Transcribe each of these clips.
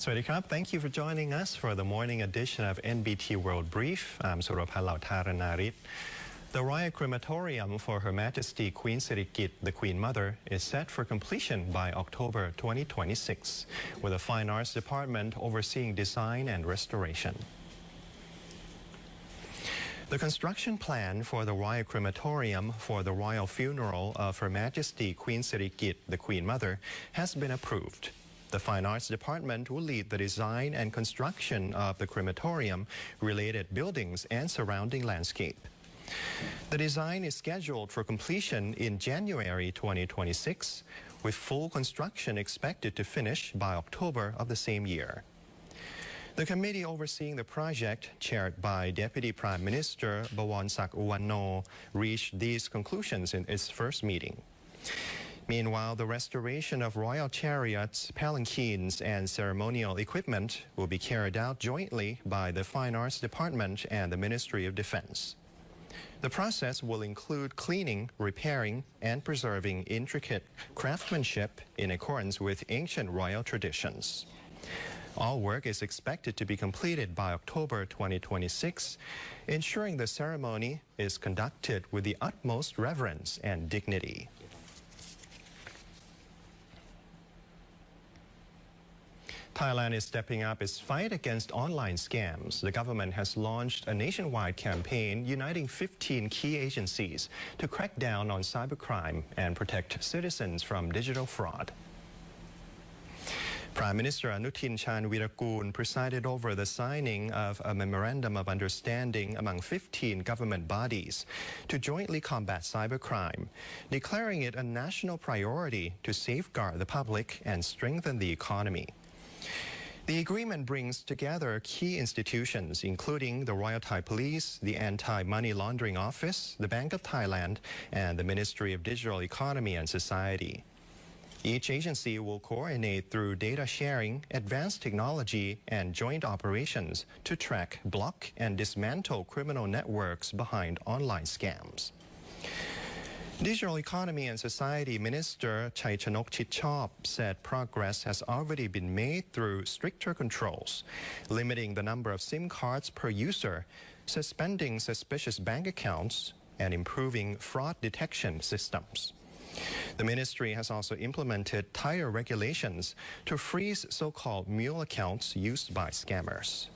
สวัสดีครับ Thank you for joining us for the morning edition of NBT World Brief. I'm Suraphal Lautharanarit. The Royal Crematorium for Her Majesty Queen Sirikit, the Queen Mother, is set for completion by October 2026, with a Fine Arts Department overseeing design and restoration. The construction plan for the Royal Crematorium for the royal funeral of Her Majesty Queen Sirikit, the Queen Mother, has been approved. The Fine Arts Department will lead the design and construction of the crematorium, related buildings, and surrounding landscape. The design is scheduled for completion in January 2026, with full construction expected to finish by October of the same year. The committee overseeing the project, chaired by Deputy Prime Minister Bawonsak Uwano, reached these conclusions in its first meeting. Meanwhile, the restoration of royal chariots, palanquins, and ceremonial equipment will be carried out jointly by the Fine Arts Department and the Ministry of Defense. The process will include cleaning, repairing, and preserving intricate craftsmanship in accordance with ancient royal traditions. All work is expected to be completed by October 2026, ensuring the ceremony is conducted with the utmost reverence and dignity. Thailand is stepping up its fight against online scams. The government has launched a nationwide campaign uniting 15 key agencies to crack down on cybercrime and protect citizens from digital fraud. Prime Minister Anutin Charnvirakul presided over the signing of a memorandum of understanding among 15 government bodies to jointly combat cybercrime, declaring it a national priority to safeguard the public and strengthen the economy. The agreement brings together key institutions, including the Royal Thai Police, the Anti-Money Laundering Office, the Bank of Thailand, and the Ministry of Digital Economy and Society. Each agency will coordinate through data sharing, advanced technology, and joint operations to track, block, and dismantle criminal networks behind online scams. Digital Economy and Society Minister Chaichanok Chitchop said progress has already been made through stricter controls, limiting the number of SIM cards per user, suspending suspicious bank accounts, and improving fraud detection systems. The ministry has also implemented tighter regulations to freeze so-called mule accounts used by scammers.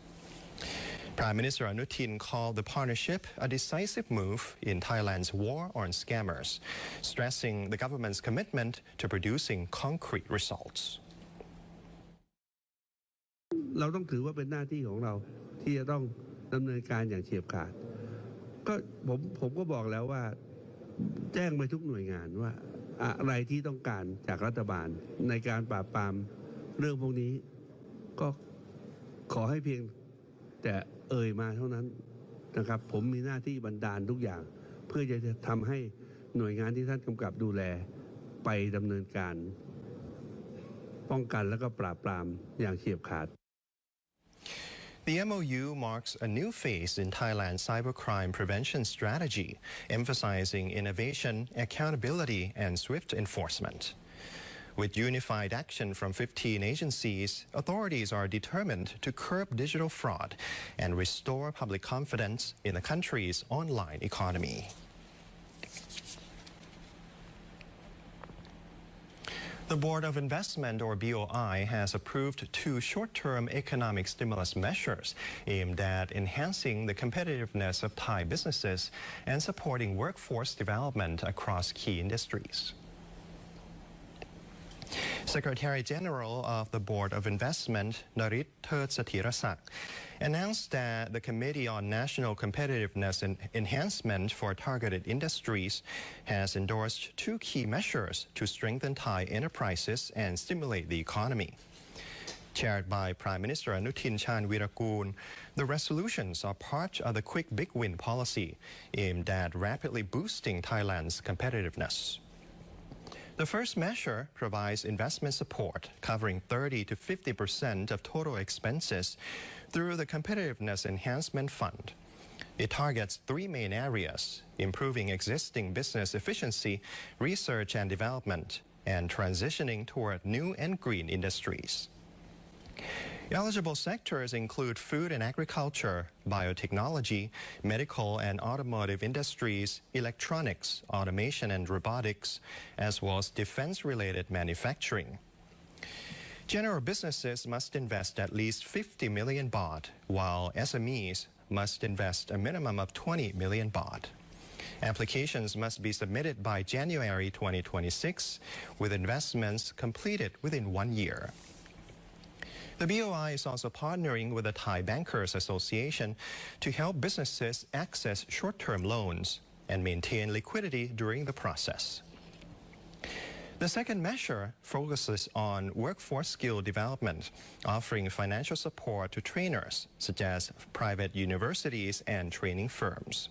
Prime Minister Anutin called the partnership a decisive move in Thailand's war on scammers, stressing the government's commitment to producing concrete results. เราต้องถือว่าเป็นหน้าที่ของเราที่จะต้องดำเนินการอย่างเฉียบขาดก็ผมก็บอกแล้วว่าแจ้งไปทุกหน่วยงานว่าอะไรที่ต้องการจากรัฐบาลในการปราบปรามเรื่องพวกนี้ก็ขอให้เพียงแต่เอ่ยมาเท่านั้นนะครับผมมีหน้าที่บันดาลทุกอย่างเพื่อจะทำให้หน่วยงานที่ท่านกำกับดูแลไปดำเนินการป้องกันและก็ปราบปรามอย่างเฉียบขาด The MOU marks a new phase in Thailand's cybercrime prevention strategy, emphasizing innovation, accountability, and swift enforcement. With unified action from 15 agencies, authorities are determined to curb digital fraud and restore public confidence in the country's online economy. The Board of Investment, or BOI, has approved 2 short-term economic stimulus measures aimed at enhancing the competitiveness of Thai businesses and supporting workforce development across key industries. Secretary General of the Board of Investment, Narit Thirdsatirasak, announced that the Committee on National Competitiveness and Enhancement for Targeted Industries has endorsed 2 key measures to strengthen Thai enterprises and stimulate the economy. Chaired by Prime Minister Anutin Charnvirakul, the resolutions are part of the Quick Big Win policy aimed at rapidly boosting Thailand's competitiveness. The first measure provides investment support covering 30 to 50% of total expenses through the Competitiveness Enhancement Fund. It targets 3 main areas: improving existing business efficiency, research and development, and transitioning toward new and green industries. Eligible sectors include food and agriculture, biotechnology, medical and automotive industries, electronics, automation and robotics, as well as defense-related manufacturing. General businesses must invest at least 50 million baht, while SMEs must invest a minimum of 20 million baht. Applications must be submitted by January 2026, with investments completed within 1 year. The BOI is also partnering with the Thai Bankers Association to help businesses access short-term loans and maintain liquidity during the process. The second measure focuses on workforce skill development, offering financial support to trainers, such as private universities and training firms.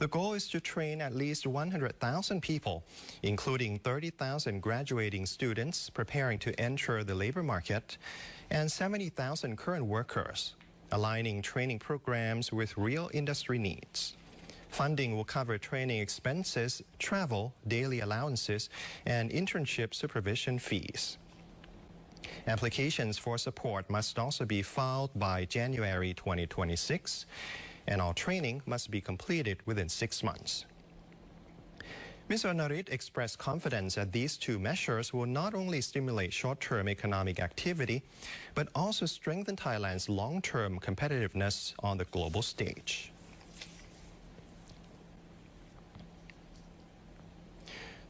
The goal is to train at least 100,000 people, including 30,000 graduating students preparing to enter the labor market and 70,000 current workers, aligning training programs with real industry needs. Funding will cover training expenses, travel, daily allowances, and internship supervision fees. Applications for support must also be filed by January 2026, and all training must be completed within 6 months. Mr. Narit expressed confidence that these two measures will not only stimulate short-term economic activity, but also strengthen Thailand's long-term competitiveness on the global stage.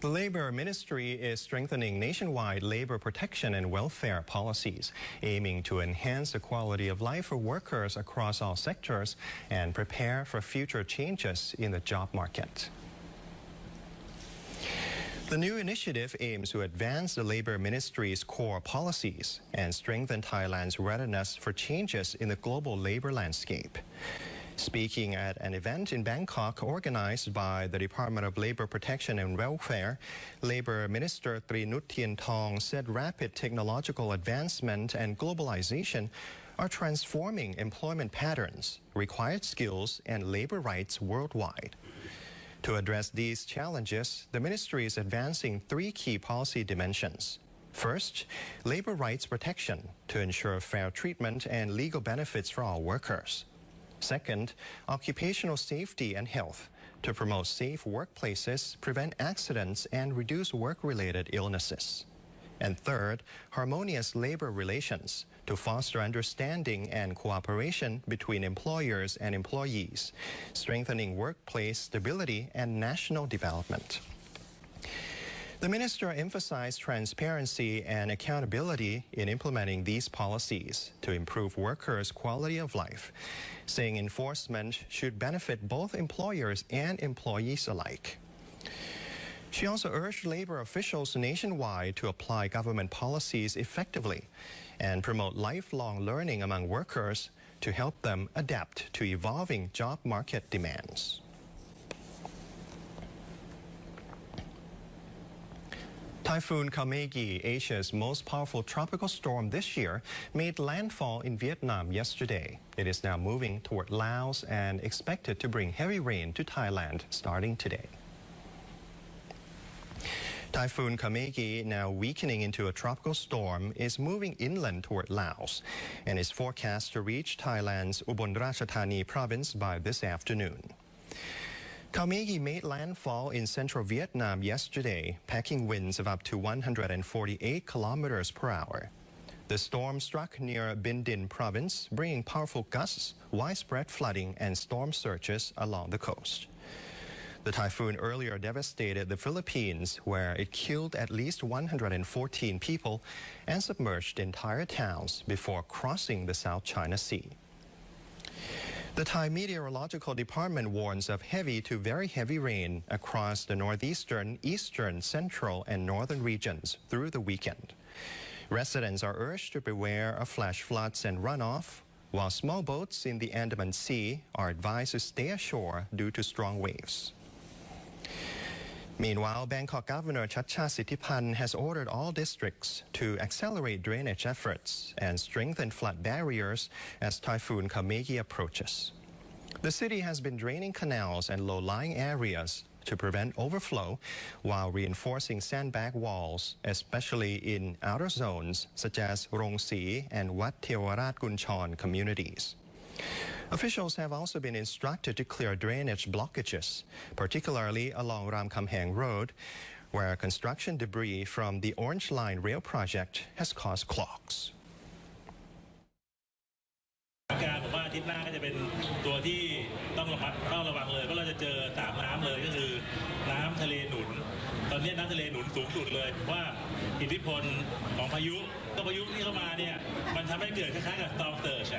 The Labor Ministry is strengthening nationwide labor protection and welfare policies, aiming to enhance the quality of life for workers across all sectors and prepare for future changes in the job market. The new initiative aims to advance the Labor Ministry's core policies and strengthen Thailand's readiness for changes in the global labor landscape. Speaking at an event in Bangkok organized by the Department of Labor Protection and Welfare, Labor Minister Trinut Thong said rapid technological advancement and globalization are transforming employment patterns, required skills, and labor rights worldwide. To address these challenges, the ministry is advancing 3 key policy dimensions. First, labor rights protection to ensure fair treatment and legal benefits for all workers. Second, occupational safety and health to promote safe workplaces, prevent accidents, and reduce work-related illnesses. And third, harmonious labor relations to foster understanding and cooperation between employers and employees, strengthening workplace stability and national development. The minister emphasized transparency and accountability in implementing these policies to improve workers' quality of life, saying enforcement should benefit both employers and employees alike. She also urged labor officials nationwide to apply government policies effectively and promote lifelong learning among workers to help them adapt to evolving job market demands. Typhoon KALMAEGI, Asia's most powerful tropical storm this year, made landfall in Vietnam yesterday. It is now moving toward Laos and expected to bring heavy rain to Thailand starting today. Typhoon KALMAEGI, now weakening into a tropical storm, is moving inland toward Laos and is forecast to reach Thailand's Ubon Ratchathani province by this afternoon. KALMAEGI made landfall in central Vietnam yesterday, packing winds of up to 148 kilometers per hour. The storm struck near Binh Dinh province, bringing powerful gusts, widespread flooding, and storm surges along the coast. The typhoon earlier devastated the Philippines, where it killed at least 114 people and submerged entire towns before crossing the South China Sea. The Thai Meteorological Department warns of heavy to very heavy rain across the northeastern, eastern, central, and northern regions through the weekend. Residents are urged to beware of flash floods and runoff, while small boats in the Andaman Sea are advised to stay ashore due to strong waves. Meanwhile, Bangkok Governor Chacha Sittipan has ordered all districts to accelerate drainage efforts and strengthen flood barriers as Typhoon KALMAEGI approaches. The city has been draining canals and low-lying areas to prevent overflow while reinforcing sandbag walls, especially in outer zones such as Rong Si and Wat Thewarat Kunchon communities. Officials have also been instructed to clear drainage blockages, particularly along Ram Khamhaeng Road, where construction debris from the Orange Line rail project has caused clogs. การผมว่าอาทิตย์หน้าก็จะเป็นตัวที่ต้องระวังเลยเพราะเราจะเจอ3น้ำเลยก็คือน้ำทะเลหนุนตอนนี้น้ำทะเลหนุนสูงสุดเลยว่าอิทธิพลของพายุที่เข้ามาเนี่ยมันทำให้เกิดคล้ายๆกับ storm surge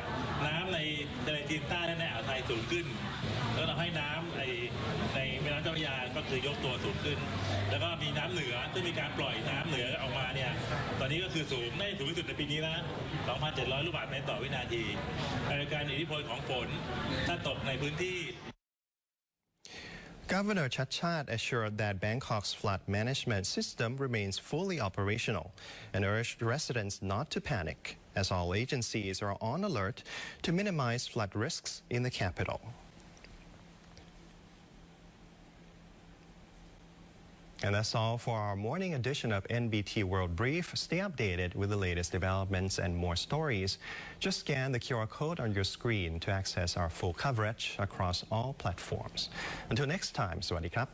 น้ำในทะเลจีนใต้และในอ่าวไทยสูงขึ้นแล้วเราให้น้ำในแม่น้ำเจ้าพระยาก็คือยกตัวสูงขึ้นแล้วก็มีน้ำเหนือซึ่งมีการปล่อยน้ำเหนือออกมาเนี่ยตอนนี้ก็คือสูงได้สูงที่สุดในปีนี้นะ 2,700 ลูกบาศก์เมตรต่อวินาทีการอิทธิพลของฝนถ้าตกในพื้นที่ Governor Chachad assured that Bangkok's flood management system remains fully operational and urged residents not to panic, as all agencies are on alert to minimize flood risks in the capital. And that's all for our morning edition of NBT World Brief. Stay updated with the latest developments and more stories. Just scan the QR code on your screen to access our full coverage across all platforms. Until next time, สวัสดีครับ